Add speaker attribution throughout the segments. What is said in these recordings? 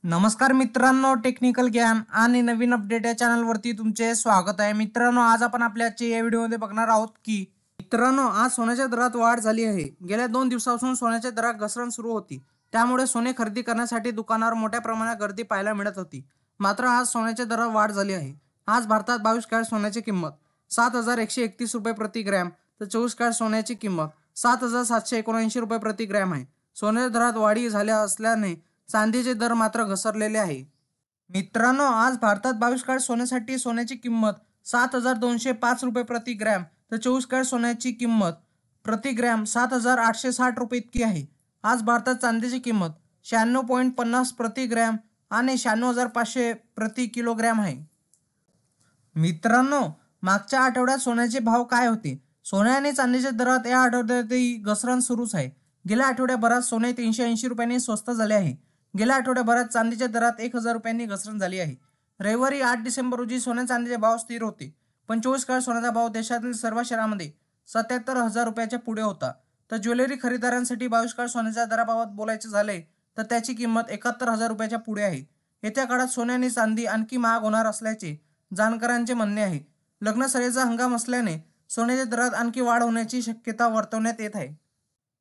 Speaker 1: नमस्कार मित्रांनो, टेक्निकल ज्ञान आणि नवीन अपडेट या चॅनलवरती तुमचे स्वागत आहे. मित्रांनो, आज आपण आपल्या आजच्या या व्हिडिओमध्ये बघणार आहोत की आज सोन्याच्या दरात वाढ झाली आहे. गेल्या 2 दिवसापासून सोन्याच्या दरात घसरण सुरू होती. त्यामुळे सोने खरेदी करण्यासाठी दुकानावर मोठ्या प्रमाणात गर्दी पाहायला मिळत होती. मात्र आज सोन्याच्या दरात वाढ झाली आहे. आज भारतात 22 कॅरेट सोन्याची किंमत ₹7,131 प्रति ग्रॅम तर 24 कॅरेट सोन्याची किंमत ₹7,779 प्रति ग्रॅम आहे. सोन्याच्या दरात वाढी झाल्या असल्याने चांदीचे दर मात्र घसरलेले आहे. मित्रांनो, आज भारतात 22 कॅरेट सोन्यासाठी सोन्याची किंमत ₹7,205 प्रति ग्रॅम तर 24 कॅरेट सोन्याची किंमत प्रति ग्रॅम ₹7,860 इतकी आहे. आज भारतात चांदीची किंमत 96.50 प्रति ग्रॅम आणि 96,500 प्रति किलोग्रॅम आहे. मित्रांनो, मागच्या आठवड्यात सोन्याचे भाव काय होते? सोने आणि चांदीच्या दरात या आठवड्यातही घसरण सुरूच आहे. गेल्या आठवड्याभरात सोने ₹380 स्वस्त झाले आहे. गेल्या आठवड्याभरात चांदीच्या दरात ₹1,000 घसरण झाली आहे. रविवारी 8 डिसेंबर रोजी सोन्या चांदीचे भाव स्थिर होते. 25 कॅरेट सोन्याचा भाव देशातील सर्व शहरांमध्ये ₹77,000 पुढे होता. तर ज्वेलरी खरेदीदारांसाठी 22 कॅरेट सोन्याच्या दराबाबत बोलायचे झाले तर त्याची किंमत ₹71,000 पुढे आहे. येत्या काळात सोने आणि चांदी आणखी महाग होणार असल्याचे जाणकारांचे म्हणणे आहे. लग्न सराईचा हंगाम असल्याने सोन्याच्या दरात आणखी वाढ होण्याची शक्यता वर्तवण्यात येत आहे.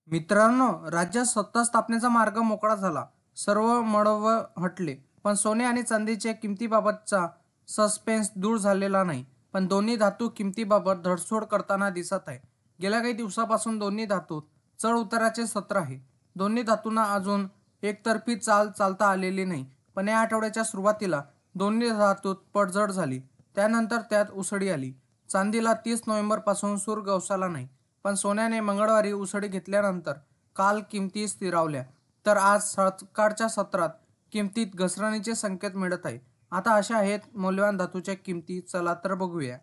Speaker 1: मित्रांनो, राज्यात सत्ता स्थापनेचा मार्ग मोकळा झाला. सर्व मळभ हटले, पण सोने आणि चांदीच्या किमतीबाबतचा सस्पेन्स दूर झालेला नाही. पण दोन्ही धातू किमतीबाबत धडसोड करताना दिसत आहे. गेल्या काही दिवसापासून दोन्ही धातूत चढ उताराचे सत्र आहे. दोन्ही धातूंना अजून एकतर्फी चालता आलेली नाही. पण या आठवड्याच्या सुरुवातीला दोन्ही धातूत पडझड झाली. त्यानंतर त्यात उसळी आली. चांदीला 30 नोव्हेंबरपासून सूर गवसला नाही. पण सोन्याने मंगळवारी उसळी घेतल्यानंतर काल किमती स्थिरावल्या. तर आज सकाळच्या सत्रात किमतीत घसरणीचे संकेत मिळत आहे. आता अशा आहेत मौल्यवान धातूच्या किमती. चला तर बघूया.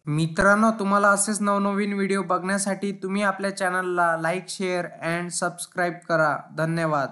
Speaker 1: मित्रांनो, तुम्हाला असेच नवनवीन व्हिडिओ बघण्यासाठी तुम्ही आपल्या चॅनलला लाईक, शेअर अँड सबस्क्राईब करा. धन्यवाद.